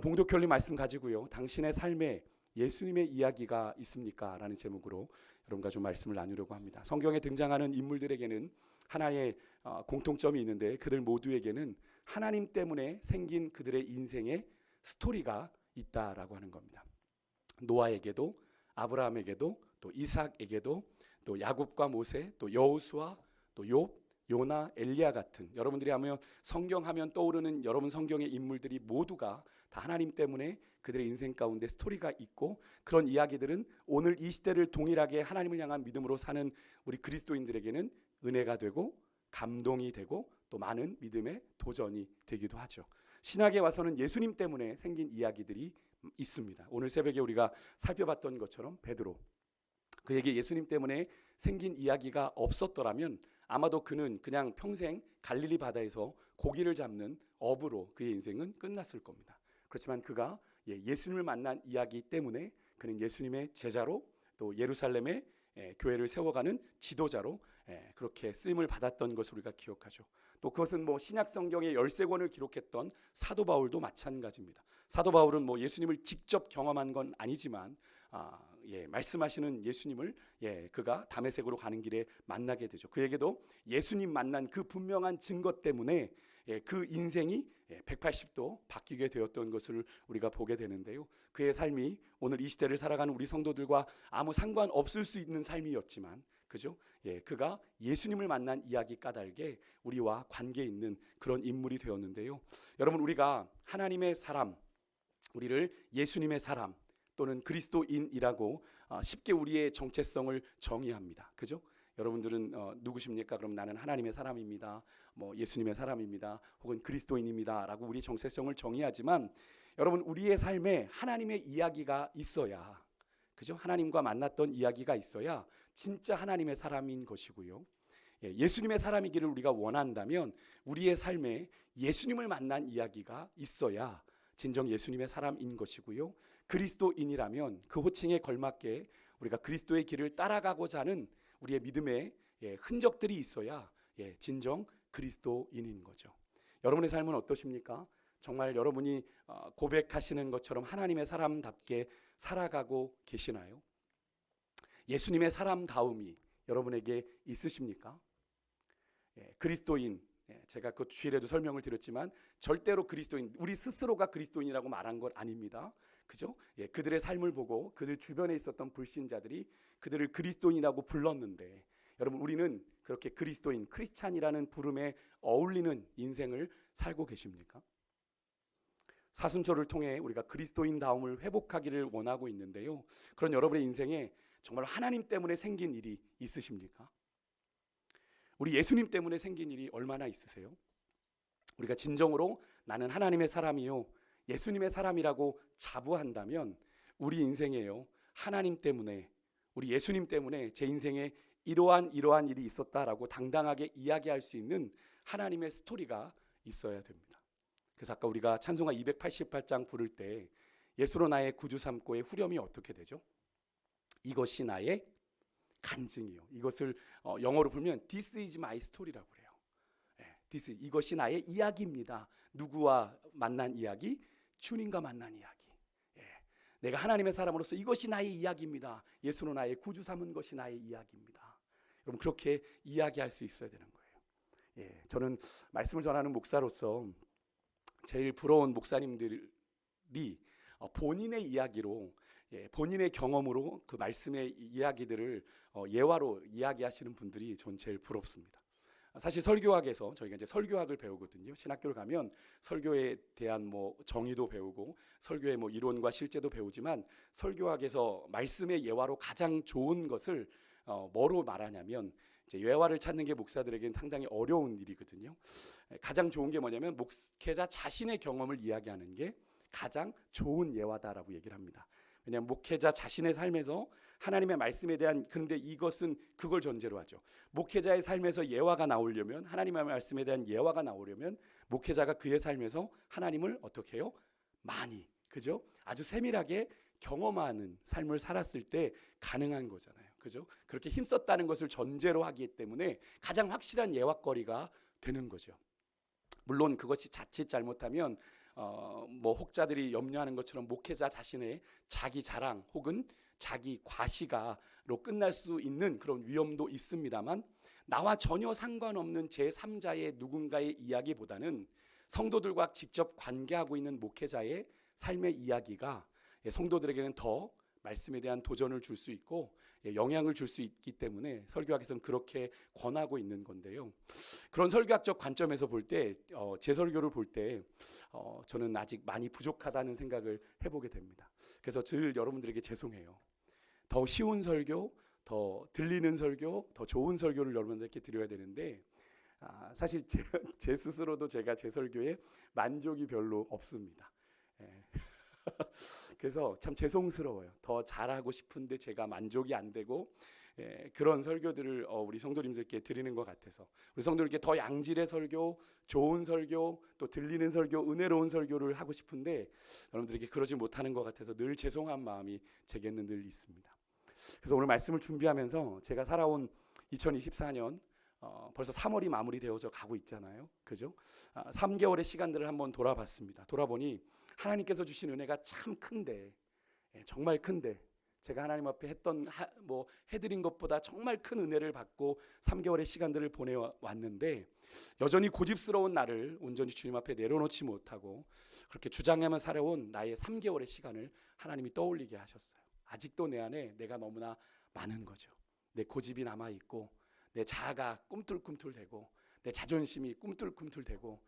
봉독현리 말씀 가지고요, 당신의 삶에 예수님의 이야기가 있습니까? 라는 제목으로 여러분과 좀 말씀을 나누려고 합니다. 성경에 등장하는 인물들에게는 하나의 공통점이 있는데, 그들 모두에게는 하나님 때문에 생긴 그들의 인생의 스토리가 있다라고 하는 겁니다. 노아에게도, 아브라함에게도, 또 이삭에게도, 또 야곱과 모세, 또 여호수아, 또 욥, 요나, 엘리야 같은, 여러분들이 하면 성경 하면 떠오르는 여러분 성경의 인물들이 모두가 다 하나님 때문에 그들의 인생 가운데 스토리가 있고, 그런 이야기들은 오늘 이 시대를 동일하게 하나님을 향한 믿음으로 사는 우리 그리스도인들에게는 은혜가 되고 감동이 되고 또 많은 믿음의 도전이 되기도 하죠. 신학에 와서는 예수님 때문에 생긴 이야기들이 있습니다. 오늘 새벽에 우리가 살펴봤던 것처럼 베드로, 그에게 예수님 때문에 생긴 이야기가 없었더라면 아마도 그는 그냥 평생 갈릴리 바다에서 고기를 잡는 어부로 그의 인생은 끝났을 겁니다. 그렇지만 그가 예수님을 만난 이야기 때문에 그는 예수님의 제자로, 또 예루살렘에 교회를 세워가는 지도자로 그렇게 쓰임을 받았던 것을 우리가 기억하죠. 또 그것은 신약 성경의 13권을 기록했던 사도 바울도 마찬가지입니다. 사도 바울은 예수님을 직접 경험한 건 아니지만 말씀하시는 예수님을 그가 다메섹으로 가는 길에 만나게 되죠. 그에게도 예수님 만난 그 분명한 증거 때문에 그 인생이 180도 바뀌게 되었던 것을 우리가 보게 되는데요. 그의 삶이 오늘 이 시대를 살아가는 우리 성도들과 아무 상관없을 수 있는 삶이었지만, 그죠? 그가 예수님을 만난 이야기 까닭에 우리와 관계 있는 그런 인물이 되었는데요. 여러분, 우리가 하나님의 사람, 우리를 예수님의 사람 또는 그리스도인이라고 쉽게 우리의 정체성을 정의합니다. 그죠? 여러분들은 누구십니까? 그럼 나는 하나님의 사람입니다. 예수님의 사람입니다. 혹은 그리스도인입니다. 라고 우리 정체성을 정의하지만, 여러분, 우리의 삶에 하나님의 이야기가 있어야, 그죠? 하나님과 만났던 이야기가 있어야 진짜 하나님의 사람인 것이고요. 예수님의 사람이기를 우리가 원한다면 우리의 삶에 예수님을 만난 이야기가 있어야 진정 예수님의 사람인 것이고요. 그리스도인이라면 그 호칭에 걸맞게 우리가 그리스도의 길을 따라가고자 하는 우리의 믿음의 흔적들이 있어야 진정 그리스도인인 거죠. 여러분의 삶은 어떠십니까? 정말 여러분이 고백하시는 것처럼 하나님의 사람답게 살아가고 계시나요? 예수님의 사람다움이 여러분에게 있으십니까? 그리스도인, 제가 그 주일에도 설명을 드렸지만 절대로 그리스도인, 우리 스스로가 그리스도인이라고 말한 것 아닙니다. 그죠? 그들의 삶을 보고 그들 주변에 있었던 불신자들이 그들을 그리스도인이라고 불렀는데, 여러분, 우리는 그렇게 그리스도인, 크리스찬이라는 부름에 어울리는 인생을 살고 계십니까? 사순절을 통해 우리가 그리스도인다움을 회복하기를 원하고 있는데요. 그런 여러분의 인생에 정말 하나님 때문에 생긴 일이 있으십니까? 우리 예수님 때문에 생긴 일이 얼마나 있으세요? 우리가 진정으로 나는 하나님의 사람이요, 예수님의 사람이라고 자부한다면 우리 인생에요, 하나님 때문에, 우리 예수님 때문에 제 인생에 이러한 일이 있었다라고 당당하게 이야기할 수 있는 하나님의 스토리가 있어야 됩니다. 그래서 아까 우리가 찬송가 288장 부를 때 예수로 나의 구주 삼고의 후렴이 어떻게 되죠? 이것이 나의 간증이요. 이것을 영어로 풀면 This is my story라고 그래요. 이것이 나의 이야기입니다. 누구와 만난 이야기? 주님과 만난 이야기. 내가 하나님의 사람으로서 이것이 나의 이야기입니다. 예수로 나의 구주 삼은 것이 나의 이야기입니다. 여러분, 그렇게 이야기할 수 있어야 되는 거예요. 저는 말씀을 전하는 목사로서 제일 부러운 목사님들이 본인의 이야기로, 본인의 경험으로 그 말씀의 이야기들을 예화로 이야기하시는 분들이 전 제일 부럽습니다. 사실 설교학에서 저희가 이제 설교학을 배우거든요. 신학교를 가면 설교에 대한 정의도 배우고 설교의 이론과 실제도 배우지만, 설교학에서 말씀의 예화로 가장 좋은 것을 뭐로 말하냐면, 이제 예화를 찾는 게 목사들에게는 상당히 어려운 일이거든요. 가장 좋은 게 뭐냐면 목회자 자신의 경험을 이야기하는 게 가장 좋은 예화다라고 얘기를 합니다. 왜냐하면 목회자 자신의 삶에서 하나님의 말씀에 대한, 그런데 이것은 그걸 전제로 하죠. 목회자의 삶에서 예화가 나오려면, 하나님의 말씀에 대한 예화가 나오려면 목회자가 그의 삶에서 하나님을 어떻게 해요? 많이, 그죠? 아주 세밀하게 경험하는 삶을 살았을 때 가능한 거잖아요. 그죠? 그렇게 힘썼다는 것을 전제로 하기 때문에 가장 확실한 예화거리가 되는 거죠. 물론 그것이 자칫 잘못하면 뭐 혹자들이 염려하는 것처럼 목회자 자신의 자기 자랑 혹은 자기 과시가로 끝날 수 있는 그런 위험도 있습니다만, 나와 전혀 상관없는 제3자의 누군가의 이야기보다는 성도들과 직접 관계하고 있는 목회자의 삶의 이야기가 성도들에게는 더 말씀에 대한 도전을 줄 수 있고 영향을 줄 수 있기 때문에 설교학에서는 그렇게 권하고 있는 건데요. 그런 설교학적 관점에서 볼 때 제 설교를 볼 때 저는 아직 많이 부족하다는 생각을 해보게 됩니다. 그래서 늘 여러분들에게 죄송해요. 더 쉬운 설교, 더 들리는 설교, 더 좋은 설교를 여러분들께 드려야 되는데 사실 제 스스로도 제가 제 설교에 만족이 별로 없습니다. 그래서 참 죄송스러워요. 더 잘하고 싶은데 제가 만족이 안 되고 그런 설교들을 우리 성도님들께 드리는 것 같아서, 우리 성도님께 더 양질의 설교, 좋은 설교, 또 들리는 설교, 은혜로운 설교를 하고 싶은데 여러분들에게 그러지 못하는 것 같아서 늘 죄송한 마음이 제게는 늘 있습니다. 그래서 오늘 말씀을 준비하면서 제가 살아온 2024년 벌써 3월이 마무리되어져 가고 있잖아요. 그죠? 3개월의 시간들을 한번 돌아봤습니다. 돌아보니 하나님께서 주신 은혜가 참 큰데, 정말 큰데, 제가 하나님 앞에 해드린 것보다 정말 큰 은혜를 받고 3개월의 시간들을 보내왔는데, 여전히 고집스러운 나를 온전히 주님 앞에 내려놓지 못하고 그렇게 주장하며 살아온 나의 3개월의 시간을 하나님이 떠올리게 하셨어요. 아직도 내 안에 내가 너무나 많은 거죠. 내 고집이 남아있고, 내 자아가 꿈틀꿈틀대고, 내 자존심이 꿈틀꿈틀대고,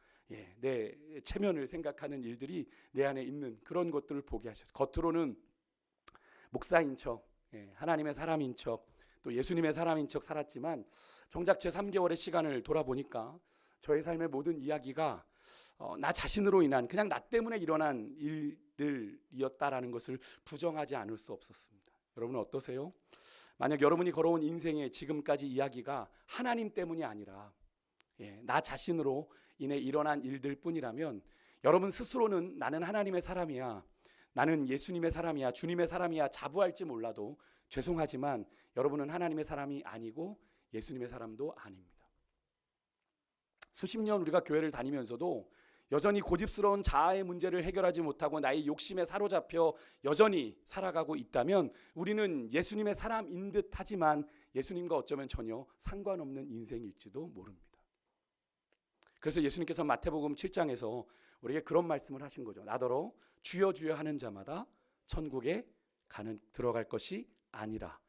내 체면을 생각하는 일들이 내 안에 있는 그런 것들을 보게 하셨어요. 겉으로는 목사인 척, 하나님의 사람인 척, 또 예수님의 사람인 척 살았지만 정작 제 3개월의 시간을 돌아보니까 저의 삶의 모든 이야기가 나 자신으로 인한, 그냥 나 때문에 일어난 일들이었다라는 것을 부정하지 않을 수 없었습니다. 여러분은 어떠세요? 만약 여러분이 걸어온 인생의 지금까지 이야기가 하나님 때문이 아니라 나 자신으로 인해 일어난 일들 뿐이라면, 여러분 스스로는 나는 하나님의 사람이야, 나는 예수님의 사람이야, 주님의 사람이야 자부할지 몰라도 죄송하지만 여러분은 하나님의 사람이 아니고 예수님의 사람도 아닙니다. 수십 년 우리가 교회를 다니면서도 여전히 고집스러운 자아의 문제를 해결하지 못하고 나의 욕심에 사로잡혀 여전히 살아가고 있다면 우리는 예수님의 사람인 듯 하지만 예수님과 어쩌면 전혀 상관없는 인생일지도 모릅니다. 그래서 예수님께서 마태복음 7장에서 우리에게 그런 말씀을 하신 거죠. 나더러 주여 주여 하는 자마다 천국에 들어갈 것이 아니라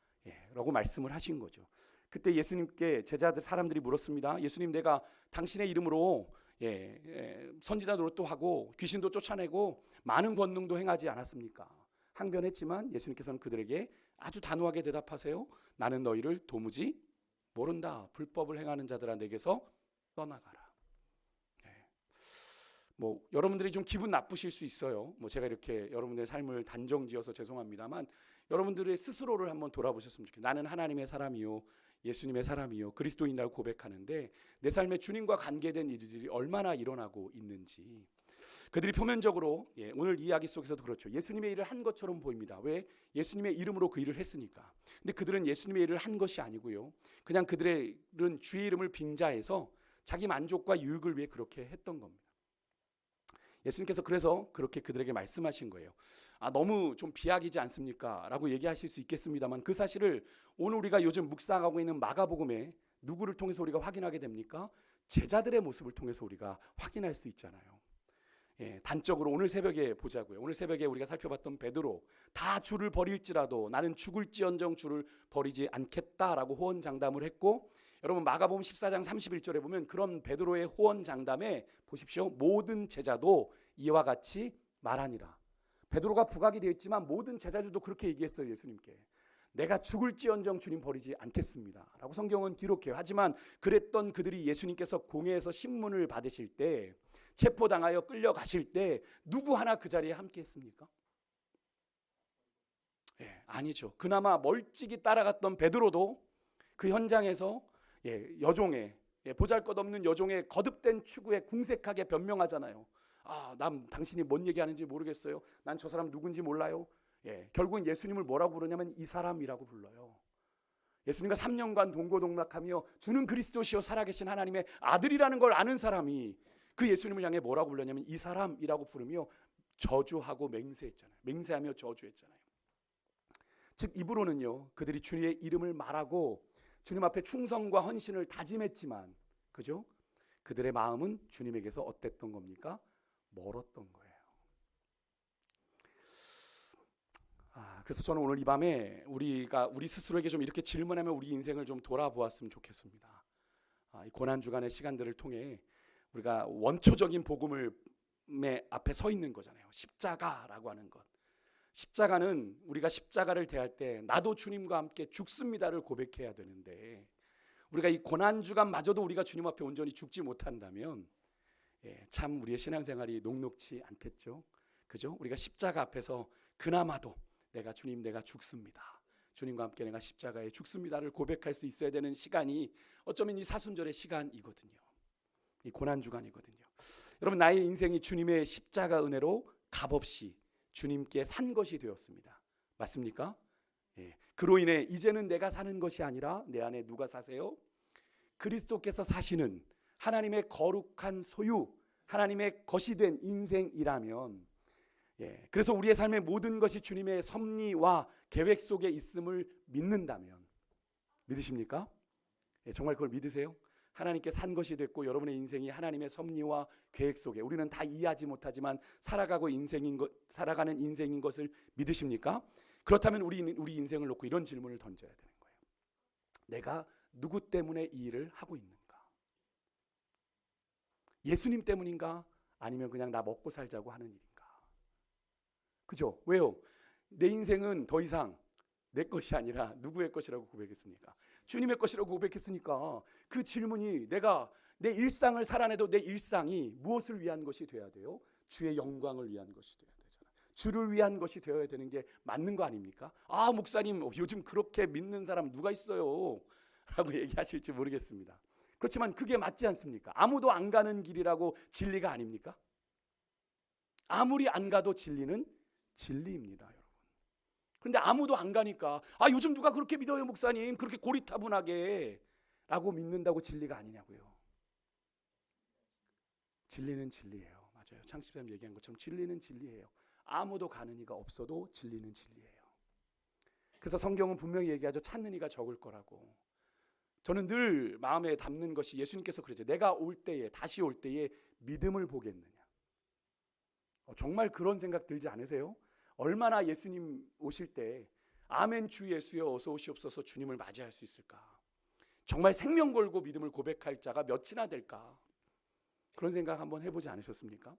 라고 말씀을 하신 거죠. 그때 예수님께 제자들 사람들이 물었습니다. 예수님, 내가 당신의 이름으로 선지자 노릇도 하고 귀신도 쫓아내고 많은 권능도 행하지 않았습니까? 항변했지만 예수님께서는 그들에게 아주 단호하게 대답하세요. 나는 너희를 도무지 모른다. 불법을 행하는 자들아 내게서 떠나가라. 여러분들이 좀 기분 나쁘실 수 있어요. 제가 이렇게 여러분들의 삶을 단정지어서 죄송합니다만 여러분들의 스스로를 한번 돌아보셨으면 좋겠어요. 나는 하나님의 사람이요, 예수님의 사람이요, 그리스도인이라고 고백하는데 내 삶에 주님과 관계된 일들이 얼마나 일어나고 있는지. 그들이 표면적으로 오늘 이야기 속에서도 그렇죠. 예수님의 일을 한 것처럼 보입니다. 왜? 예수님의 이름으로 그 일을 했으니까. 근데 그들은 예수님의 일을 한 것이 아니고요, 그냥 그들은 주의 이름을 빙자해서 자기 만족과 유익을 위해 그렇게 했던 겁니다. 예수님께서 그래서 그렇게 그들에게 말씀하신 거예요. 너무 좀 비약이지 않습니까? 라고 얘기하실 수 있겠습니다만 그 사실을 오늘 우리가 요즘 묵상하고 있는 마가복음에 누구를 통해서 우리가 확인하게 됩니까? 제자들의 모습을 통해서 우리가 확인할 수 있잖아요. 단적으로 오늘 새벽에 보자고요. 오늘 새벽에 우리가 살펴봤던 베드로, 다 주를 버릴지라도 나는 죽을지언정 주를 버리지 않겠다라고 호언장담을 했고, 여러분 마가복음 14장 31절에 보면 그런 베드로의 호언장담에 보십시오. 모든 제자도 이와 같이 말하니라. 베드로가 부각이 되어 있지만 모든 제자들도 그렇게 얘기했어요. 예수님께 내가 죽을지언정 주님 버리지 않겠습니다 라고 성경은 기록해요. 하지만 그랬던 그들이 예수님께서 공회에서 신문을 받으실 때, 체포당하여 끌려가실 때 누구 하나 그 자리에 함께 했습니까? 아니죠. 그나마 멀찍이 따라갔던 베드로도 그 현장에서 여종의 보잘것없는 여종의 거듭된 추구에 궁색하게 변명하잖아요. 난 당신이 뭔 얘기하는지 모르겠어요. 난 저 사람 누군지 몰라요. 결국은 예수님을 뭐라고 부르냐면 이 사람이라고 불러요. 예수님과 3년간 동고동락하며 주는 그리스도시요 살아계신 하나님의 아들이라는 걸 아는 사람이 그 예수님을 향해 뭐라고 불렀냐면 이 사람이라고 부르며 저주하고 맹세했잖아요. 맹세하며 저주했잖아요. 즉 입으로는요 그들이 주님의 이름을 말하고 주님 앞에 충성과 헌신을 다짐했지만, 그죠? 그들의 마음은 주님에게서 어땠던 겁니까? 멀었던 거예요. 그래서 저는 오늘 이 밤에 우리가 우리 스스로에게 좀 이렇게 질문하며 우리 인생을 좀 돌아보았으면 좋겠습니다. 이 고난 주간의 시간들을 통해 우리가 원초적인 복음의 앞에 서 있는 거잖아요. 십자가라고 하는 것. 십자가는 우리가 십자가를 대할 때 나도 주님과 함께 죽습니다를 고백해야 되는데, 우리가 이 고난 주간마저도 우리가 주님 앞에 온전히 죽지 못한다면 참 우리의 신앙생활이 녹록치 않겠죠. 그죠? 우리가 십자가 앞에서 그나마도 내가 주님 내가 죽습니다, 주님과 함께 내가 십자가에 죽습니다를 고백할 수 있어야 되는 시간이 어쩌면 이 사순절의 시간이거든요. 이 고난 주간이거든요. 여러분, 나의 인생이 주님의 십자가 은혜로 값없이 주님께 산 것이 되었습니다. 맞습니까? 그로 인해 이제는 내가 사는 것이 아니라 내 안에 누가 사세요? 그리스도께서 사시는 하나님의 거룩한 소유, 하나님의 것이 된 인생이라면, 그래서 우리의 삶의 모든 것이 주님의 섭리와 계획 속에 있음을 믿는다면, 믿으십니까? 정말 그걸 믿으세요? 하나님께 산 것이 됐고 여러분의 인생이 하나님의 섭리와 계획 속에, 우리는 다 이해하지 못하지만 살아가는 인생인 것을 믿으십니까? 그렇다면 우리 인생을 놓고 이런 질문을 던져야 되는 거예요. 내가 누구 때문에 이 일을 하고 있는가? 예수님 때문인가? 아니면 그냥 나 먹고 살자고 하는 일인가? 그죠? 왜요? 내 인생은 더 이상 내 것이 아니라 누구의 것이라고 고백했습니까? 주님의 것이라고 고백했으니까 그 질문이, 내가 내 일상을 살아내도 내 일상이 무엇을 위한 것이 되어야 돼요? 주의 영광을 위한 것이 되어야 되잖아요. 주를 위한 것이 되어야 되는 게 맞는 거 아닙니까? 목사님 요즘 그렇게 믿는 사람 누가 있어요? 라고 얘기하실지 모르겠습니다. 그렇지만 그게 맞지 않습니까? 아무도 안 가는 길이라고 진리가 아닙니까? 아무리 안 가도 진리는 진리입니다, 여러분. 그런데 아무도 안 가니까 요즘 누가 그렇게 믿어요 목사님, 그렇게 고리타분하게 라고 믿는다고 진리가 아니냐고요. 진리는 진리예요. 맞아요. 창시자님 얘기한 것처럼 진리는 진리예요. 아무도 가는 이가 없어도 진리는 진리예요. 그래서 성경은 분명히 얘기하죠. 찾는 이가 적을 거라고. 저는 늘 마음에 담는 것이, 예수님께서 그러죠. 내가 올 때에, 다시 올 때에 믿음을 보겠느냐. 정말 그런 생각 들지 않으세요? 얼마나 예수님 오실 때 아멘 주 예수여 어서 오시옵소서 주님을 맞이할 수 있을까? 정말 생명 걸고 믿음을 고백할 자가 몇이나 될까? 그런 생각 한번 해보지 않으셨습니까?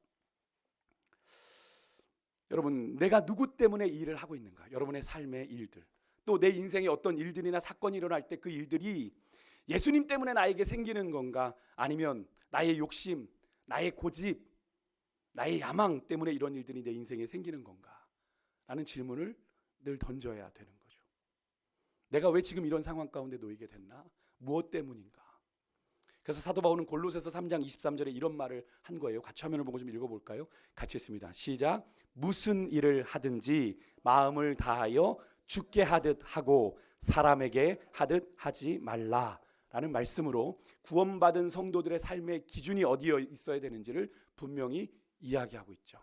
여러분, 내가 누구 때문에 이 일을 하고 있는가? 여러분의 삶의 일들, 또 내 인생에 어떤 일들이나 사건이 일어날 때 그 일들이 예수님 때문에 나에게 생기는 건가? 아니면 나의 욕심, 나의 고집, 나의 야망 때문에 이런 일들이 내 인생에 생기는 건가? 라는 질문을 늘 던져야 되는 거죠. 내가 왜 지금 이런 상황 가운데 놓이게 됐나? 무엇 때문인가? 그래서 사도 바울은 골로새서 3장 23절에 이런 말을 한 거예요. 같이 화면을 보고 좀 읽어볼까요? 같이 했습니다. 시작. 무슨 일을 하든지 마음을 다하여 주께 하듯 하고 사람에게 하듯 하지 말라라는 말씀으로 구원받은 성도들의 삶의 기준이 어디에 있어야 되는지를 분명히 이야기하고 있죠.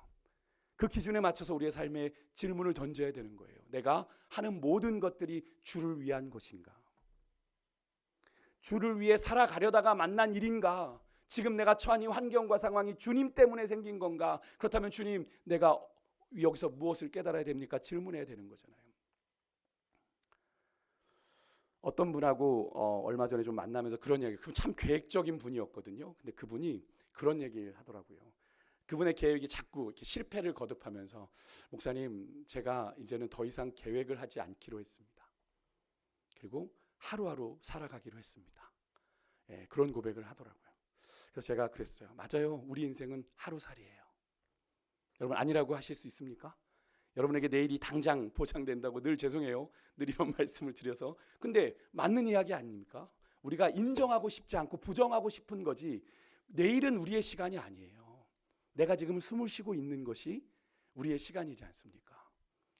그 기준에 맞춰서 우리의 삶에 질문을 던져야 되는 거예요. 내가 하는 모든 것들이 주를 위한 것인가? 주를 위해 살아가려다가 만난 일인가? 지금 내가 처한 이 환경과 상황이 주님 때문에 생긴 건가? 그렇다면 주님, 내가 여기서 무엇을 깨달아야 됩니까? 질문해야 되는 거잖아요. 어떤 분하고 얼마 전에 좀 만나면서 그런 얘기, 참 계획적인 분이었거든요. 근데 그분이 그런 얘기를 하더라고요. 그분의 계획이 자꾸 이렇게 실패를 거듭하면서, 목사님, 제가 이제는 더 이상 계획을 하지 않기로 했습니다. 그리고 하루하루 살아가기로 했습니다. 그런 고백을 하더라고요. 그래서 제가 그랬어요. 맞아요. 우리 인생은 하루살이에요. 여러분, 아니라고 하실 수 있습니까? 여러분에게 내일이 당장 보장된다고 늘 죄송해요. 늘 이런 말씀을 드려서. 근데 맞는 이야기 아닙니까? 우리가 인정하고 싶지 않고 부정하고 싶은 거지, 내일은 우리의 시간이 아니에요. 내가 지금 숨을 쉬고 있는 것이 우리의 시간이지 않습니까?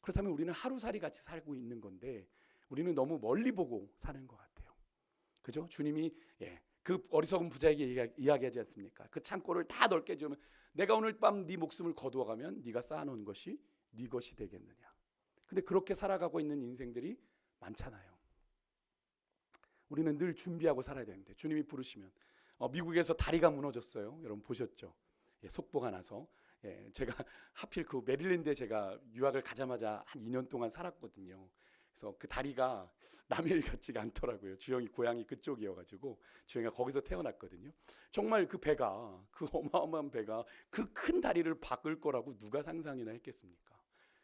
그렇다면 우리는 하루살이 같이 살고 있는 건데 우리는 너무 멀리 보고 사는 것 같아요. 그죠? 주님이 그 어리석은 부자에게 이야기하지 않습니까? 그 창고를 다 넓게 지으면 내가 오늘 밤 네 목숨을 거두어 가면 네가 쌓아놓은 것이 네 것이 되겠느냐. 근데 그렇게 살아가고 있는 인생들이 많잖아요. 우리는 늘 준비하고 살아야 되는데 주님이 부르시면 미국에서 다리가 무너졌어요. 여러분 보셨죠? 예, 속보가 나서 제가 하필 그 메릴랜드에 제가 유학을 가자마자 한 2년 동안 살았거든요. 그래서 그 다리가 남의 일 같지가 않더라고요. 주영이 고향이 그쪽이어가지고 주영이가 거기서 태어났거든요. 정말 그 배가 그 어마어마한 배가 그 큰 다리를 바꿀 거라고 누가 상상이나 했겠습니까?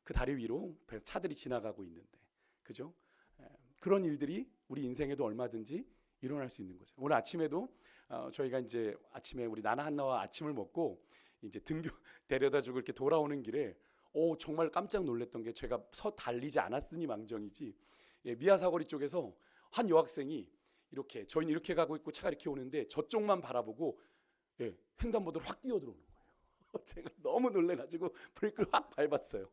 그 다리 위로 차들이 지나가고 있는데, 그죠? 그런 일들이 우리 인생에도 얼마든지 일어날 수 있는 거죠. 오늘 아침에도 저희가 이제 아침에 우리 나나 한나와 아침을 먹고 이제 등교 데려다 주고 이렇게 돌아오는 길에 정말 깜짝 놀랐던 게 제가 달리지 않았으니 망정이지 미아 사거리 쪽에서 한 여학생이 이렇게 저희는 이렇게 가고 있고 차가 이렇게 오는데 저쪽만 바라보고 횡단보도를 확 뛰어들어오는 거예요. 제가 너무 놀래가지고 브레이크를 확 밟았어요.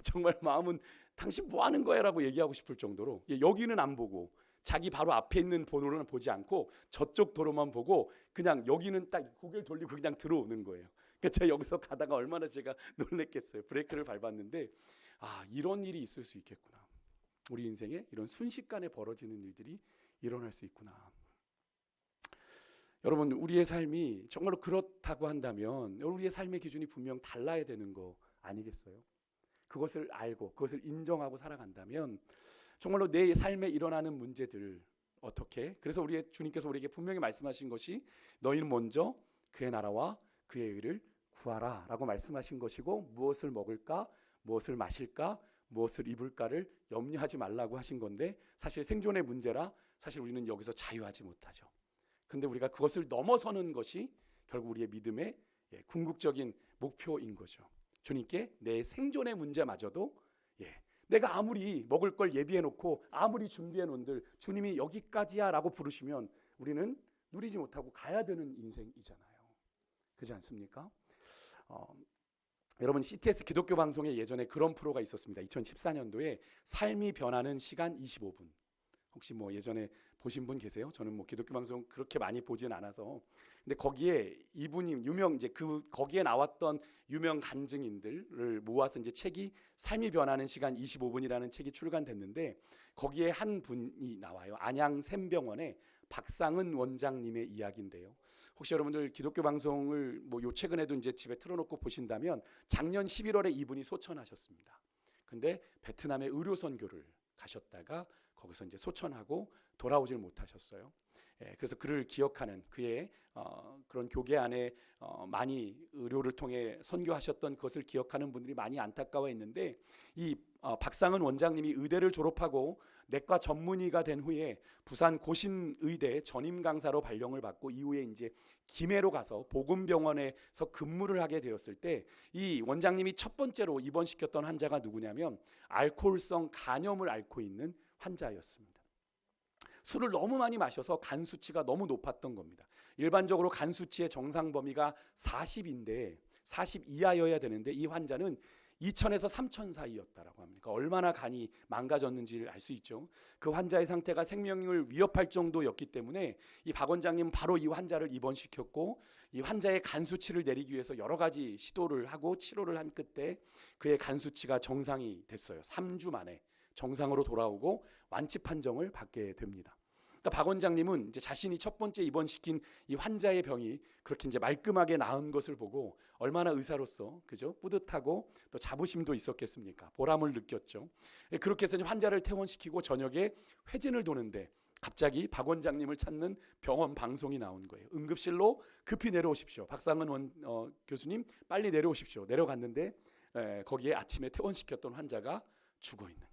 정말 마음은 당신 뭐 하는 거야? 라고 얘기하고 싶을 정도로 여기는 안 보고 자기 바로 앞에 있는 번호는 보지 않고 저쪽 도로만 보고 그냥 여기는 딱 고개를 돌리고 그냥 들어오는 거예요. 그러니까 제가 여기서 가다가 얼마나 제가 놀랬겠어요. 브레이크를 밟았는데 이런 일이 있을 수 있겠구나. 우리 인생에 이런 순식간에 벌어지는 일들이 일어날 수 있구나. 여러분 우리의 삶이 정말로 그렇다고 한다면 우리의 삶의 기준이 분명 달라야 되는 거 아니겠어요? 그것을 알고 그것을 인정하고 살아간다면 정말로 내 삶에 일어나는 문제들 어떻게? 그래서 우리의 주님께서 우리에게 분명히 말씀하신 것이 너희는 먼저 그의 나라와 그의 의를 구하라 라고 말씀하신 것이고 무엇을 먹을까? 무엇을 마실까? 무엇을 입을까를 염려하지 말라고 하신 건데 사실 생존의 문제라 사실 우리는 여기서 자유하지 못하죠. 근데 우리가 그것을 넘어서는 것이 결국 우리의 믿음의 궁극적인 목표인 거죠. 주님께 내 생존의 문제마저도 내가 아무리 먹을 걸 예비해 놓고 아무리 준비해 놓은들 주님이 여기까지야 라고 부르시면 우리는 누리지 못하고 가야 되는 인생이잖아요. 그렇지 않습니까? 여러분 CTS 기독교 방송에 예전에 그런 프로가 있었습니다. 2014년도에 삶이 변하는 시간 25분. 혹시 뭐 예전에 보신 분 계세요? 저는 뭐 기독교 방송 그렇게 많이 보진 않아서. 근데 거기에 이분이 유명 이제 거기에 나왔던 유명 간증인들을 모아서 이제 책이 삶이 변하는 시간 25분이라는 책이 출간됐는데 거기에 한 분이 나와요. 안양 샘병원의 박상은 원장님의 이야기인데요. 혹시 여러분들 기독교 방송을 뭐 요 최근에도 이제 집에 틀어놓고 보신다면 작년 11월에 이분이 소천하셨습니다. 근데 베트남에 의료 선교를 가셨다가 거기서 이제 소천하고 돌아오질 못하셨어요. 그래서 그를 기억하는 그의 그런 교계 안에 많이 의료를 통해 선교하셨던 것을 기억하는 분들이 많이 안타까워했는데 이 박상은 원장님이 의대를 졸업하고 내과 전문의가 된 후에 부산 고신의대 전임 강사로 발령을 받고 이후에 이제 김해로 가서 복음병원에서 근무를 하게 되었을 때 이 원장님이 첫 번째로 입원시켰던 환자가 누구냐면 알코올성 간염을 앓고 있는 환자였습니다. 술을 너무 많이 마셔서 간 수치가 너무 높았던 겁니다. 일반적으로 간 수치의 정상 범위가 40인데 40 이하여야 되는데 이 환자는 2000에서 3000 사이였다라고 합니다. 그러니까 얼마나 간이 망가졌는지를 알 수 있죠. 그 환자의 상태가 생명을 위협할 정도였기 때문에 이 박 원장님은 바로 이 환자를 입원시켰고 이 환자의 간 수치를 내리기 위해서 여러 가지 시도를 하고 치료를 한 끝에 그의 간 수치가 정상이 됐어요. 3주 만에 정상으로 돌아오고 완치 판정을 받게 됩니다. 그러니까 박 원장님은 이제 자신이 첫 번째 입원시킨 이 환자의 병이 그렇게 이제 말끔하게 나은 것을 보고 얼마나 의사로서 그죠? 뿌듯하고 또 자부심도 있었겠습니까? 보람을 느꼈죠. 그렇게 해서 환자를 퇴원시키고 저녁에 회진을 도는데 갑자기 박 원장님을 찾는 병원 방송이 나온 거예요. 응급실로 급히 내려오십시오. 박상은 교수님 빨리 내려오십시오. 내려갔는데 거기에 아침에 퇴원시켰던 환자가 죽어 있는 거예요.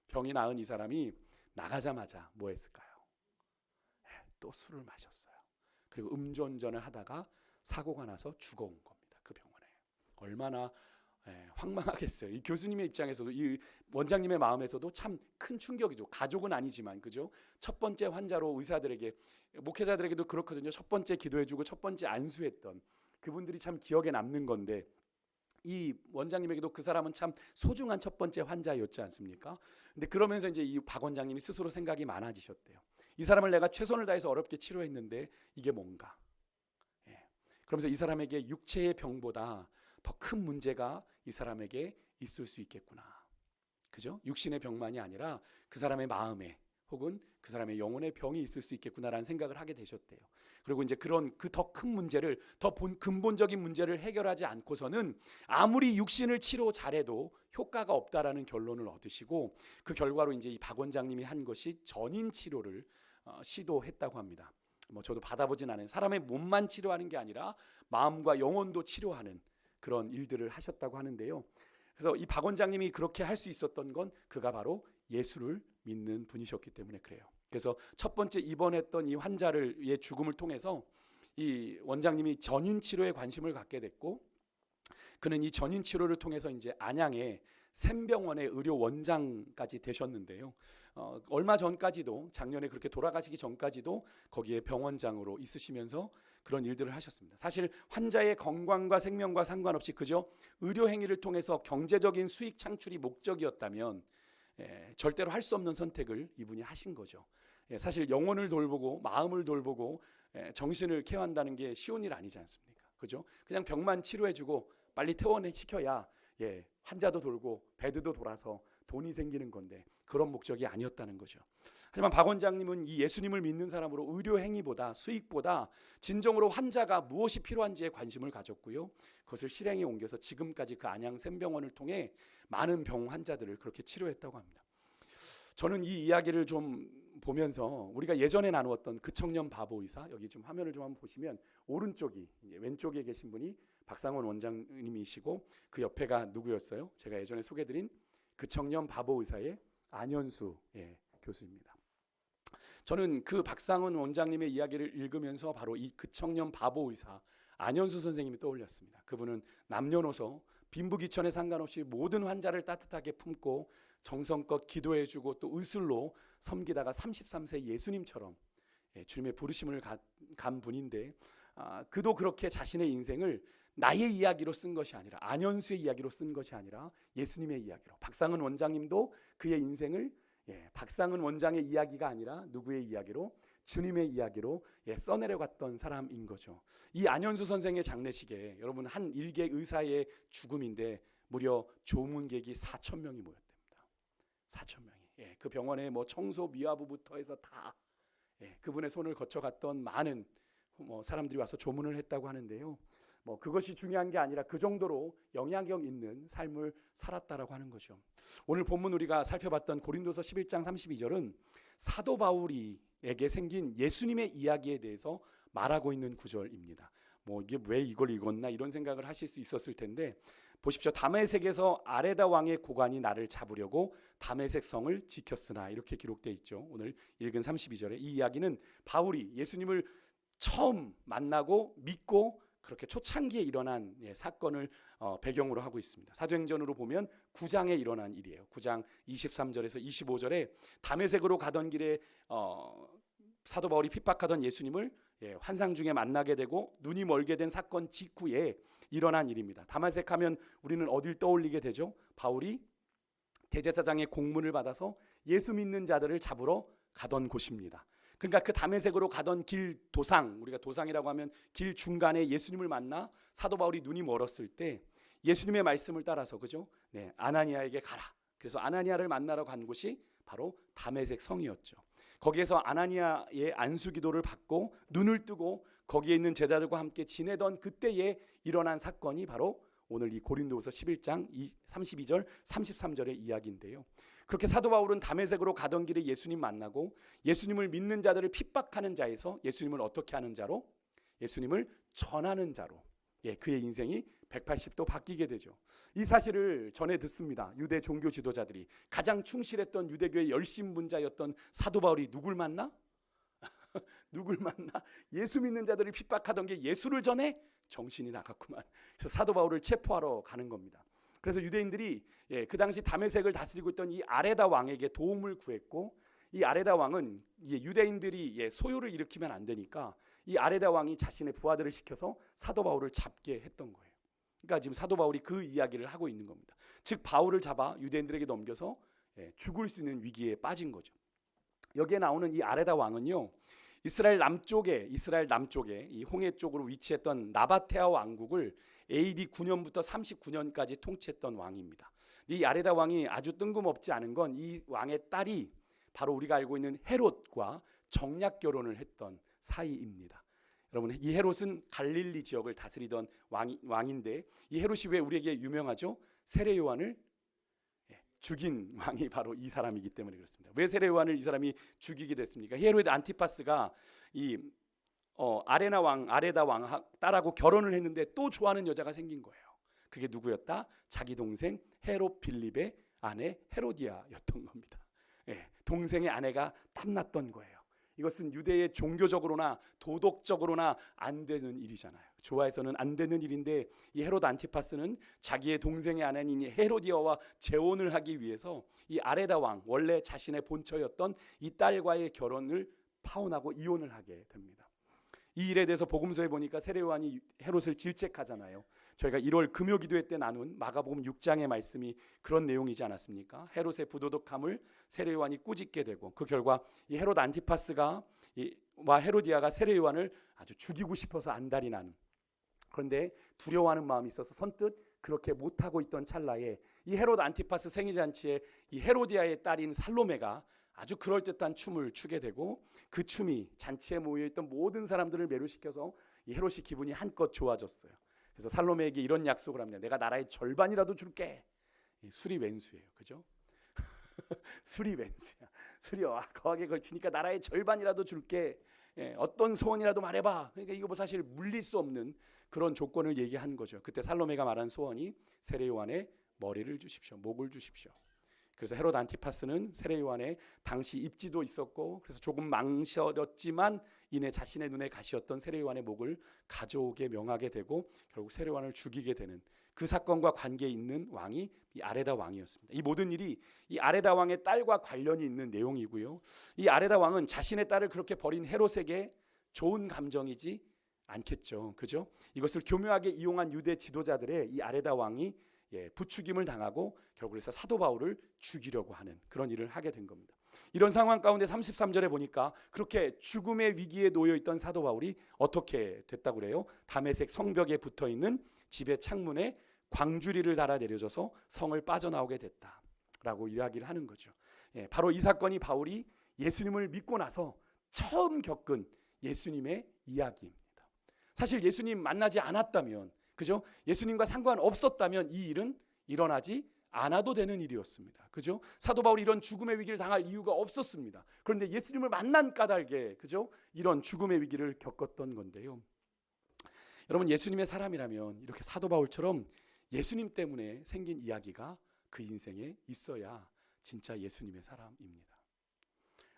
병이 나은 이 사람이 나가자마자 뭐 했을까요? 또 술을 마셨어요. 그리고 음주운전을 하다가 사고가 나서 죽어온 겁니다. 그 병원에. 얼마나 황망하겠어요. 이 교수님의 입장에서도 이 원장님의 마음에서도 참 큰 충격이죠. 가족은 아니지만 그죠? 첫 번째 환자로 의사들에게 목회자들에게도 그렇거든요. 첫 번째 기도해주고 첫 번째 안수했던 그분들이 참 기억에 남는 건데 이 원장님에게도 그 사람은 참 소중한 첫 번째 환자였지 않습니까? 근데 그러면서 이제 이 박 원장님이 스스로 생각이 많아지셨대요. 이 사람을 내가 최선을 다해서 어렵게 치료했는데 이게 뭔가? 예. 그러면서 이 사람에게 육체의 병보다 더 큰 문제가 이 사람에게 있을 수 있겠구나. 그죠? 육신의 병만이 아니라 그 사람의 마음에 혹은 그 사람의 영혼의 병이 있을 수 있겠구나라는 생각을 하게 되셨대요. 그리고 이제 그런 그 더 큰 문제를, 더 근본적인 문제를 해결하지 않고서는 아무리 육신을 치료 잘해도 효과가 없다라는 결론을 얻으시고, 그 결과로 이제 이 박 원장님이 한 것이 전인 치료를 시도했다고 합니다. 뭐 저도 받아보진 않아요. 사람의 몸만 치료하는 게 아니라 마음과 영혼도 치료하는 그런 일들을 하셨다고 하는데요. 그래서 이 박 원장님이 그렇게 할 수 있었던 건 그가 바로 예수를 믿는 분이셨기 때문에 그래요. 그래서 첫 번째 입원했던 이 환자의 죽음을 통해서 이 원장님이 전인 치료에 관심을 갖게 됐고, 그는 이 전인 치료를 통해서 이제 안양의 샘병원의 의료 원장까지 되셨는데요. 얼마 전까지도, 작년에 그렇게 돌아가시기 전까지도 거기에 병원장으로 있으시면서 그런 일들을 하셨습니다. 사실 환자의 건강과 생명과 상관없이 그저 의료 행위를 통해서 경제적인 수익 창출이 목적이었다면 절대로 할 수 없는 선택을 이분이 하신 거죠. 사실 영혼을 돌보고 마음을 돌보고 정신을 케어한다는 게 쉬운 일 아니지 않습니까? 그죠? 그냥 병만 치료해주고 빨리 퇴원시켜야 환자도 돌고 베드도 돌아서 돈이 생기는 건데 그런 목적이 아니었다는 거죠. 하지만 박 원장님은 이 예수님을 믿는 사람으로 의료 행위보다 수익보다 진정으로 환자가 무엇이 필요한지에 관심을 가졌고요. 그것을 실행에 옮겨서 지금까지 그 안양 샘병원을 통해 많은 병 환자들을 그렇게 치료했다고 합니다. 저는 이 이야기를 좀 보면서 우리가 예전에 나누었던 그 청년 바보 의사, 여기 좀 화면을 좀 한번 보시면 오른쪽이, 왼쪽에 계신 분이 박상원 원장님이시고 그 옆에가 누구였어요? 제가 예전에 소개드린 그 청년 바보 의사의 안현수 교수입니다. 저는 그 박상원 원장님의 이야기를 읽으면서 바로 이 그 청년 바보 의사 안현수 선생님이 떠올렸습니다. 그분은 남녀노소 빈부귀천에 상관없이 모든 환자를 따뜻하게 품고 정성껏 기도해주고 또 의술로 섬기다가 33세 예수님처럼 주님의 부르심을 간 분인데, 그도 그렇게 자신의 인생을 나의 이야기로 쓴 것이 아니라, 안현수의 이야기로 쓴 것이 아니라 예수님의 이야기로, 박상은 원장님도 그의 인생을 박상은 원장의 이야기가 아니라 누구의 이야기로? 주님의 이야기로 써내려갔던 사람인 거죠. 이 안현수 선생의 장례식에 여러분 한 일개 의사의 죽음인데 무려 조문객이 4,000명이 모였답니다. 4,000명이. 그 병원에 뭐 청소 미화부부터 해서 다 그분의 손을 거쳐갔던 많은 사람들이 와서 조문을 했다고 하는데요. 뭐 그것이 중요한 게 아니라 그 정도로 영향력 있는 삶을 살았다라고 하는 거죠. 오늘 본문 우리가 살펴봤던 고린도서 11장 32절은 사도 바울이에게 생긴 예수님의 이야기에 대해서 말하고 있는 구절입니다. 뭐 이게 왜 이걸 읽었나 이런 생각을 하실 수 있었을 텐데, 보십시오. 다메섹에서 아레다 왕의 고관이 나를 잡으려고 다메섹 성을 지켰으나, 이렇게 기록되어 있죠. 오늘 읽은 32절에 이 이야기는 바울이 예수님을 처음 만나고 믿고 그렇게 초창기에 일어난 사건을 배경으로 하고 있습니다. 사도행전으로 보면 9장에 일어난 일이에요. 9장 23절에서 25절에 다메섹으로 가던 길에 사도 바울이 핍박하던 예수님을 환상 중에 만나게 되고 눈이 멀게 된 사건 직후에 일어난 일입니다. 다메섹 하면 우리는 어딜 떠올리게 되죠? 바울이 대제사장의 공문을 받아서 예수 믿는 자들을 잡으러 가던 곳입니다. 그러니까 그 다메섹으로 가던 길 도상, 우리가 도상이라고 하면 길 중간에 예수님을 만나 사도 바울이 눈이 멀었을 때 예수님의 말씀을 따라서, 그죠? 아나니아에게 가라. 그래서 아나니아를 만나러 간 곳이 바로 다메섹 성이었죠. 거기에서 아나니아의 안수 기도를 받고 눈을 뜨고 거기에 있는 제자들과 함께 지내던 그때에 일어난 사건이 바로 오늘 이 고린도후서 11장 32절 33절의 이야기인데요. 그렇게 사도 바울은 다메섹으로 가던 길에 예수님 만나고 예수님을 믿는 자들을 핍박하는 자에서 예수님을 어떻게 하는 자로? 예수님을 전하는 자로 그의 인생이 180도 바뀌게 되죠. 이 사실을 전해 듣습니다. 유대 종교 지도자들이 가장 충실했던 유대교의 열심문자였던 사도 바울이 누굴 만나? 누굴 만나? 예수 믿는 자들을 핍박하던 게 예수를 전해? 정신이 나갔구만. 그래서 사도 바울을 체포하러 가는 겁니다. 그래서 유대인들이 그 당시 다메섹을 다스리고 있던 이 아레다 왕에게 도움을 구했고, 이 아레다 왕은 유대인들이 소요를 일으키면 안 되니까 이 아레다 왕이 자신의 부하들을 시켜서 사도 바울을 잡게 했던 거예요. 그러니까 지금 사도 바울이 그 이야기를 하고 있는 겁니다. 즉 바울을 잡아 유대인들에게 넘겨서 죽을 수 있는 위기에 빠진 거죠. 여기에 나오는 이 아레다 왕은요, 이스라엘 남쪽에 이 홍해 쪽으로 위치했던 나바테아 왕국을 AD 9년부터 39년까지 통치했던 왕입니다. 이 아레다 왕이 아주 뜬금없지 않은 건 이 왕의 딸이 바로 우리가 알고 있는 헤롯과 정략 결혼을 했던 사이입니다. 여러분, 이 헤롯은 갈릴리 지역을 다스리던 왕인데, 이 헤롯이 왜 우리에게 유명하죠? 세례 요한을 죽인 왕이 바로 이 사람이기 때문에 그렇습니다. 왜 세례 요한을 이 사람이 죽이게 됐습니까? 헤롯 안티파스가 이 아레다 왕 딸하고 결혼을 했는데 또 좋아하는 여자가 생긴 거예요. 그게 누구였다? 자기 동생 헤롯 빌립의 아내 헤로디아였던 겁니다. 동생의 아내가 탐났던 거예요. 이것은 유대의 종교적으로나 도덕적으로나 안 되는 일이잖아요. 좋아해서는 안 되는 일인데, 이 헤롯 안티파스는 자기의 동생의 아내인 헤로디아와 재혼을 하기 위해서 이 아레다 왕, 원래 자신의 본처였던 이 딸과의 결혼을 파혼하고 이혼을 하게 됩니다. 이 일에 대해서 복음서에 보니까 세례 요한이 헤롯을 질책하잖아요. 저희가 1월 금요기도회 때 나눈 마가복음 6장의 말씀이 그런 내용이지 않았습니까? 헤롯의 부도덕함을 세례 요한이 꾸짖게 되고, 그 결과 이 헤롯 안티파스가 와 헤로디아가 세례 요한을 아주 죽이고 싶어서 안달이 나는, 그런데 두려워하는 마음이 있어서 선뜻 그렇게 못하고 있던 찰나에 이 헤롯 안티파스 생일잔치에 이 헤로디아의 딸인 살로메가 아주 그럴듯한 춤을 추게 되고, 그 춤이 잔치에 모여있던 모든 사람들을 매료시켜서 이 헤롯이 기분이 한껏 좋아졌어요. 그래서 살로메에게 이런 약속을 합니다. 내가 나라의 절반이라도 줄게. 술이 왼수예요, 그죠? 술이 왼수야. 술이 거하게 걸치니까 나라의 절반이라도 줄게. 어떤 소원이라도 말해봐. 그러니까 이거 뭐 사실 물릴 수 없는 그런 조건을 얘기한 거죠. 그때 살로메가 말한 소원이 세례 요한의 머리를 주십시오, 목을 주십시오. 그래서 헤롯 안티파스는 세례 요한의 당시 입지도 있었고, 그래서 조금 망설였지만 이내 자신의 눈에 가시였던 세례 요한의 목을 가져오게 명하게 되고, 결국 세례 요한을 죽이게 되는 그 사건과 관계 있는 왕이 이 아레다 왕이었습니다. 이 모든 일이 이 아레다 왕의 딸과 관련이 있는 내용이고요. 이 아레다 왕은 자신의 딸을 그렇게 버린 헤롯에게 좋은 감정이지 않겠죠, 그죠? 이것을 교묘하게 이용한 유대 지도자들의 이 아레다 왕이 부추김을 당하고 결국 그래서 사도 바울을 죽이려고 하는 그런 일을 하게 된 겁니다. 이런 상황 가운데 33절에 보니까 그렇게 죽음의 위기에 놓여 있던 사도 바울이 어떻게 됐다고 그래요? 다메섹 성벽에 붙어 있는 집의 창문에 광주리를 달아 내려져서 성을 빠져나오게 됐다라고 이야기를 하는 거죠. 바로 이 사건이 바울이 예수님을 믿고 나서 처음 겪은 예수님의 이야기입니다. 사실 예수님 만나지 않았다면, 그죠? 예수님과 상관없었다면 이 일은 일어나지 않아도 되는 일이었습니다. 그죠? 사도 바울이 이런 죽음의 위기를 당할 이유가 없었습니다. 그런데 예수님을 만난 까닭에, 그죠? 이런 죽음의 위기를 겪었던 건데요. 여러분, 예수님의 사람이라면 이렇게 사도 바울처럼 예수님 때문에 생긴 이야기가 그 인생에 있어야 진짜 예수님의 사람입니다.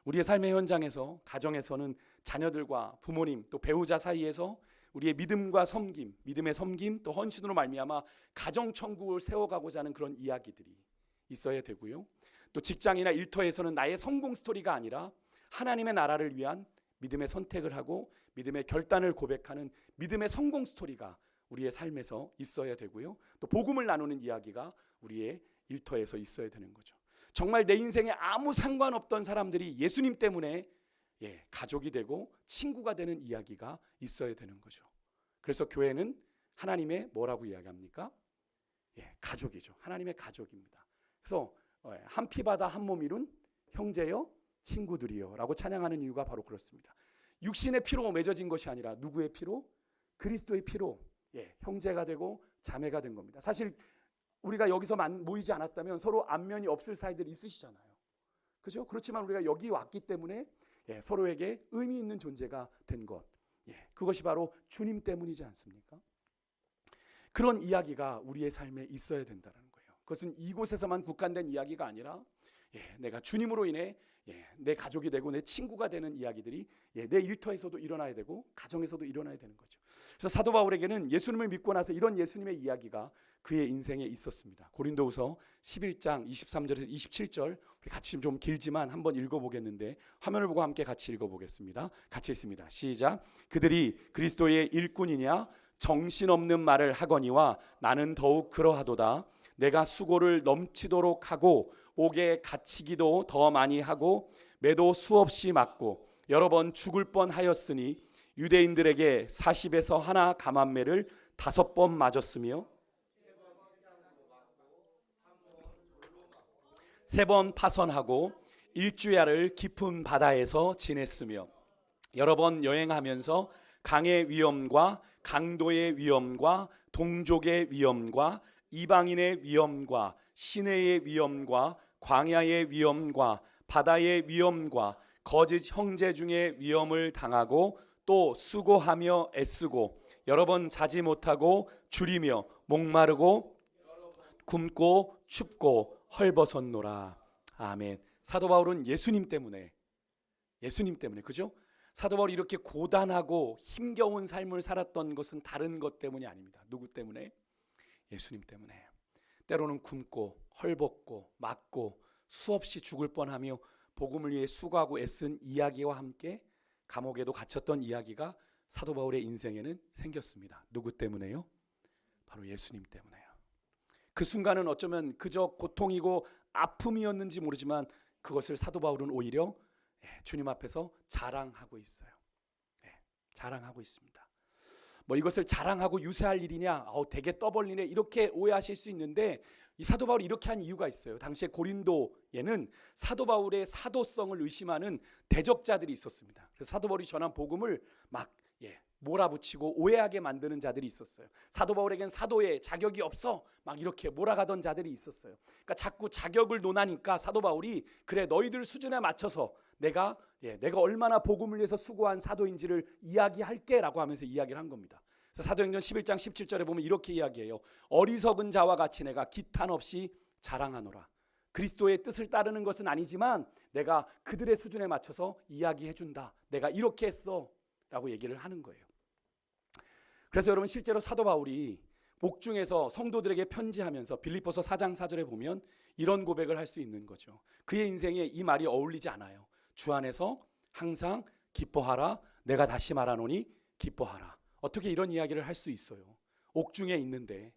우리의 삶의 현장에서, 가정에서는 자녀들과 부모님 또 배우자 사이에서 우리의 믿음과 섬김, 믿음의 섬김 또 헌신으로 말미암아 가정 천국을 세워가고자 하는 그런 이야기들이 있어야 되고요. 또 직장이나 일터에서는 나의 성공 스토리가 아니라 하나님의 나라를 위한 믿음의 선택을 하고 믿음의 결단을 고백하는 믿음의 성공 스토리가 우리의 삶에서 있어야 되고요. 또 복음을 나누는 이야기가 우리의 일터에서 있어야 되는 거죠. 정말 내 인생에 아무 상관없던 사람들이 예수님 때문에 가족이 되고 친구가 되는 이야기가 있어야 되는 거죠. 그래서 교회는 하나님의 뭐라고 이야기합니까? 가족이죠. 하나님의 가족입니다. 그래서 한 피바다 한 몸 이룬 형제여 친구들이여 라고 찬양하는 이유가 바로 그렇습니다. 육신의 피로 맺어진 것이 아니라 누구의 피로? 그리스도의 피로 형제가 되고 자매가 된 겁니다. 사실 우리가 여기서 모이지 않았다면 서로 안면이 없을 사이들이 있으시잖아요. 그죠? 그렇지만 우리가 여기 왔기 때문에 서로에게 의미 있는 존재가 된 것, 그것이 바로 주님 때문이지 않습니까? 그런 이야기가 우리의 삶에 있어야 된다는 거예요. 그것은 이곳에서만 국한된 이야기가 아니라 내가 주님으로 인해 내 가족이 되고 내 친구가 되는 이야기들이 내 일터에서도 일어나야 되고 가정에서도 일어나야 되는 거죠. 그래서 사도 바울에게는 예수님을 믿고 나서 이런 예수님의 이야기가 그의 인생에 있었습니다. 고린도후서 11장 23절에서 27절 우리 같이 좀 길지만 한번 읽어보겠는데 화면을 보고 함께 같이 읽어보겠습니다. 같이 읽습니다. 시작. 그들이 그리스도의 일꾼이냐 정신없는 말을 하거니와 나는 더욱 그러하도다. 내가 수고를 넘치도록 하고 옥에 갇히기도 더 많이 하고 매도 수없이 맞고 여러 번 죽을 뻔하였으니 유대인들에게 40에서 하나 감한매를 5번 맞았으며 3번 파선하고 일주야를 깊은 바다에서 지냈으며 여러 번 여행하면서 강의 위험과 강도의 위험과 동족의 위험과 이방인의 위험과 시내의 위험과 광야의 위험과 바다의 위험과 거짓 형제 중에 위험을 당하고 또 수고하며 애쓰고 여러 번 자지 못하고 줄이며 목마르고 굶고 춥고 헐벗었노라. 아멘. 사도 바울은 예수님 때문에 그죠? 사도 바울이 이렇게 고단하고 힘겨운 삶을 살았던 것은 다른 것 때문이 아닙니다. 누구 때문에? 예수님 때문에. 때로는 굶고 헐벗고 맞고 수없이 죽을 뻔하며 복음을 위해 수고하고 애쓴 이야기와 함께 감옥에도 갇혔던 이야기가 사도 바울의 인생에는 생겼습니다. 누구 때문에요? 바로 예수님 때문에요. 그 순간은 어쩌면 그저 고통이고 아픔이었는지 모르지만 그것을 사도 바울은 오히려 주님 앞에서 자랑하고 있어요. 자랑하고 있습니다. 뭐 이것을 자랑하고 유세할 일이냐, 되게 떠벌리네 이렇게 오해하실 수 있는데 이 사도 바울이 이렇게 한 이유가 있어요. 당시에 고린도에는 사도 바울의 사도성을 의심하는 대적자들이 있었습니다. 그래서 사도 바울이 전한 복음을 막 몰아붙이고 오해하게 만드는 자들이 있었어요. 사도 바울에겐 사도의 자격이 없어 막 이렇게 몰아가던 자들이 있었어요. 그러니까 자꾸 자격을 논하니까 사도 바울이 그래 너희들 수준에 맞춰서 내가 얼마나 복음을 위해서 수고한 사도인지를 이야기할게 라고 하면서 이야기를 한 겁니다. 그래서 사도행전 11장 17절에 보면 이렇게 이야기해요. 어리석은 자와 같이 내가 기탄 없이 자랑하노라. 그리스도의 뜻을 따르는 것은 아니지만 내가 그들의 수준에 맞춰서 이야기해 준다. 내가 이렇게 했어 라고 얘기를 하는 거예요. 그래서 여러분 실제로 사도 바울이 옥중에서 성도들에게 편지하면서 빌립보서 4장 4절에 보면 이런 고백을 할 수 있는 거죠. 그의 인생에 이 말이 어울리지 않아요. 주 안에서 항상 기뻐하라. 내가 다시 말하노니 기뻐하라. 어떻게 이런 이야기를 할 수 있어요? 옥중에 있는데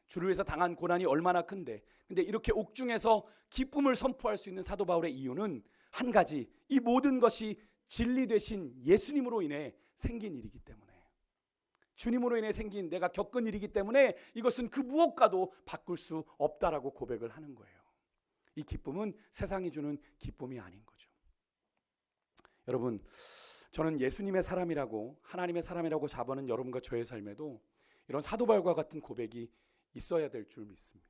주를 위해서 당한 고난이 얼마나 큰데 근데 이렇게 옥중에서 기쁨을 선포할 수 있는 사도 바울의 이유는 한 가지, 이 모든 것이 진리 되신 예수님으로 인해 생긴 일이기 때문에 주님으로 인해 생긴 내가 겪은 일이기 때문에 이것은 그 무엇과도 바꿀 수 없다라고 고백을 하는 거예요. 이 기쁨은 세상이 주는 기쁨이 아닌 거죠. 여러분 저는 예수님의 사람이라고 하나님의 사람이라고 자부하는 여러분과 저의 삶에도 이런 사도 바울과 같은 고백이 있어야 될 줄 믿습니다.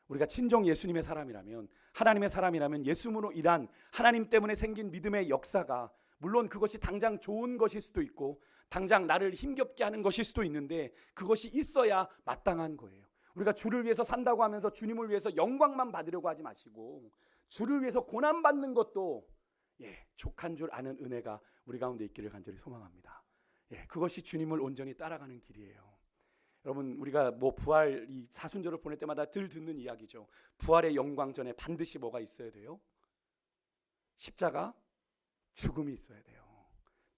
우리가 친정 예수님의 사람이라면 하나님의 사람이라면 예수님으로 일한 하나님 때문에 생긴 믿음의 역사가 물론 그것이 당장 좋은 것일 수도 있고 당장 나를 힘겹게 하는 것일 수도 있는데 그것이 있어야 마땅한 거예요. 우리가 주를 위해서 산다고 하면서 주님을 위해서 영광만 받으려고 하지 마시고 주를 위해서 고난받는 것도 족한 줄 아는 은혜가 우리 가운데 있기를 간절히 소망합니다. 그것이 주님을 온전히 따라가는 길이에요. 여러분 우리가 부활 이 사순절을 보낼 때마다 늘 듣는 이야기죠. 부활의 영광 전에 반드시 뭐가 있어야 돼요? 십자가, 죽음이 있어야 돼요.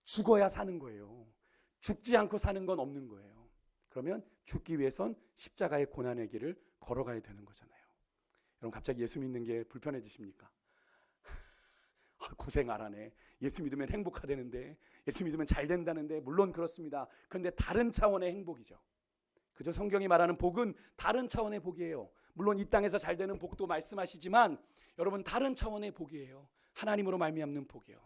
죽어야 사는 거예요. 죽지 않고 사는 건 없는 거예요. 그러면 죽기 위해선 십자가의 고난의 길을 걸어가야 되는 거잖아요. 여러분 갑자기 예수 믿는 게 불편해지십니까? 고생 안 하네. 예수 믿으면 행복하다는데 예수 믿으면 잘 된다는데 물론 그렇습니다. 그런데 다른 차원의 행복이죠. 그저 성경이 말하는 복은 다른 차원의 복이에요. 물론 이 땅에서 잘 되는 복도 말씀하시지만 여러분 다른 차원의 복이에요. 하나님으로 말미암는 복이에요.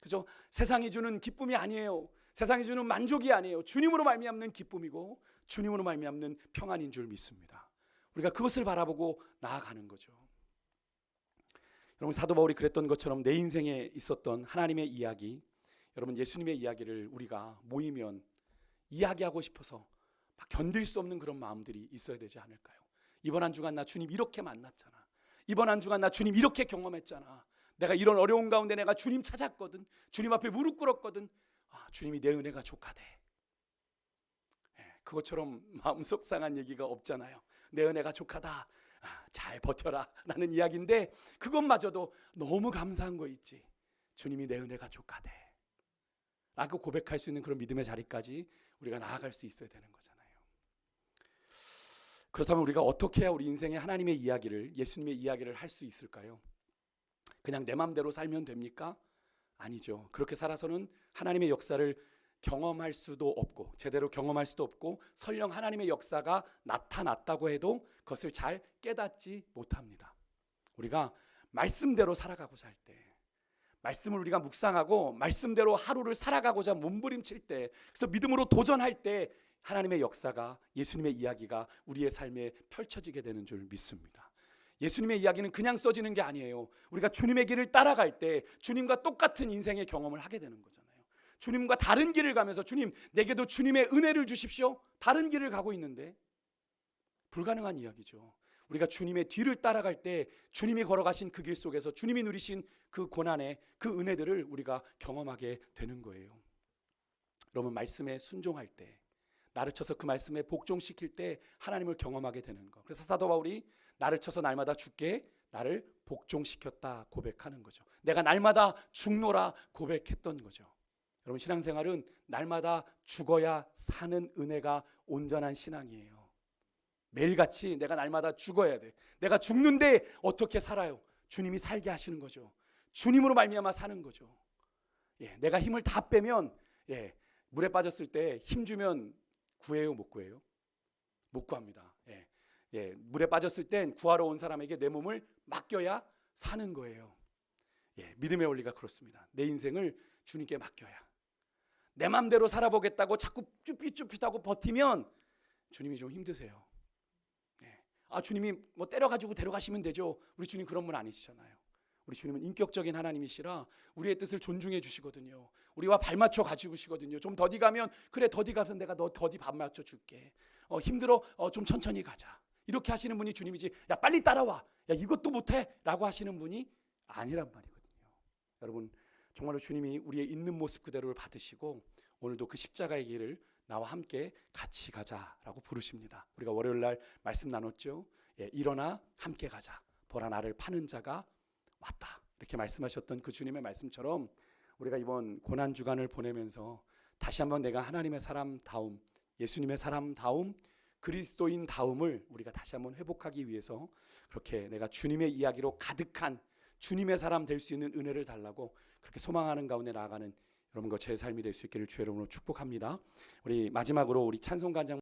그저 세상이 주는 기쁨이 아니에요. 세상이 주는 만족이 아니에요. 주님으로 말미암는 기쁨이고 주님으로 말미암는 평안인 줄 믿습니다. 우리가 그것을 바라보고 나아가는 거죠. 여러분 사도 바울이 그랬던 것처럼 내 인생에 있었던 하나님의 이야기, 여러분 예수님의 이야기를 우리가 모이면 이야기하고 싶어서 막 견딜 수 없는 그런 마음들이 있어야 되지 않을까요? 이번 한 주간 나 주님 이렇게 만났잖아. 이번 한 주간 나 주님 이렇게 경험했잖아. 내가 이런 어려운 가운데 내가 주님 찾았거든. 주님 앞에 무릎 꿇었거든. 주님이 내 은혜가 족하대. 그것처럼 마음속 상한 얘기가 없잖아요. 내 은혜가 족하다. 잘 버텨라 라는 이야기인데 그것마저도 너무 감사한 거 있지. 주님이 내 은혜가 족하대 라고 고백할 수 있는 그런 믿음의 자리까지 우리가 나아갈 수 있어야 되는 거잖아요. 그렇다면 우리가 어떻게 해야 우리 인생의 하나님의 이야기를, 예수님의 이야기를 할 수 있을까요? 그냥 내 마음대로 살면 됩니까? 아니죠. 그렇게 살아서는 하나님의 역사를 경험할 수도 없고, 제대로 경험할 수도 없고, 설령 하나님의 역사가 나타났다고 해도 그것을 잘 깨닫지 못합니다. 우리가 말씀대로 살아가고자 할 때, 말씀을 우리가 묵상하고 말씀대로 하루를 살아가고자 몸부림칠 때, 그래서 믿음으로 도전할 때 하나님의 역사가, 예수님의 이야기가 우리의 삶에 펼쳐지게 되는 줄 믿습니다. 예수님의 이야기는 그냥 써지는 게 아니에요. 우리가 주님의 길을 따라갈 때 주님과 똑같은 인생의 경험을 하게 되는 거잖아요. 주님과 다른 길을 가면서, 주님 내게도 주님의 은혜를 주십시오. 다른 길을 가고 있는데 불가능한 이야기죠. 우리가 주님의 뒤를 따라갈 때 주님이 걸어가신 그 길 속에서 주님이 누리신 그 고난의 그 은혜들을 우리가 경험하게 되는 거예요. 여러분, 말씀에 순종할 때, 나를 쳐서 그 말씀에 복종시킬 때 하나님을 경험하게 되는 거. 그래서 사도 바울이 나를 쳐서 날마다 죽게 나를 복종시켰다 고백하는 거죠. 내가 날마다 죽노라 고백했던 거죠. 여러분, 신앙생활은 날마다 죽어야 사는 은혜가 온전한 신앙이에요. 매일같이 내가 날마다 죽어야 돼. 내가 죽는데 어떻게 살아요? 주님이 살게 하시는 거죠. 주님으로 말미암아 사는 거죠. 내가 힘을 다 빼면, 물에 빠졌을 때 힘 주면 구해요, 못 구해요? 못 구합니다. 물에 빠졌을 땐 구하러 온 사람에게 내 몸을 맡겨야 사는 거예요. 믿음의 원리가 그렇습니다. 내 인생을 주님께 맡겨야. 내 맘대로 살아보겠다고 자꾸 쭈삣쭈삣하고 버티면 주님이 좀 힘드세요. 주님이 뭐 때려가지고 데려가시면 되죠. 우리 주님 그런 분 아니시잖아요. 우리 주님은 인격적인 하나님이시라 우리의 뜻을 존중해 주시거든요. 우리와 발맞춰 가지고시거든요. 좀 더디 가면, 그래 더디 가서 내가 너 더디 발맞춰 줄게. 힘들어, 좀 천천히 가자. 이렇게 하시는 분이 주님이지, 야 빨리 따라와, 야 이것도 못해 라고 하시는 분이 아니란 말이거든요. 여러분, 정말로 주님이 우리의 있는 모습 그대로를 받으시고 오늘도 그 십자가의 길을 나와 함께 같이 가자라고 부르십니다. 우리가 월요일 날 말씀 나눴죠. 일어나 함께 가자. 보라 나를 파는 자가 왔다. 이렇게 말씀하셨던 그 주님의 말씀처럼 우리가 이번 고난 주간을 보내면서 다시 한번 내가 하나님의 사람다움, 예수님의 사람다움, 그리스도인다움을 우리가 다시 한번 회복하기 위해서 그렇게 내가 주님의 이야기로 가득한 주님의 사람 될 수 있는 은혜를 달라고 그렇게 소망하는 가운데 나아가는 여러분과 제 삶이 될 수 있기를 주의 이름으로 축복합니다. 우리 마지막으로 우리 찬송가장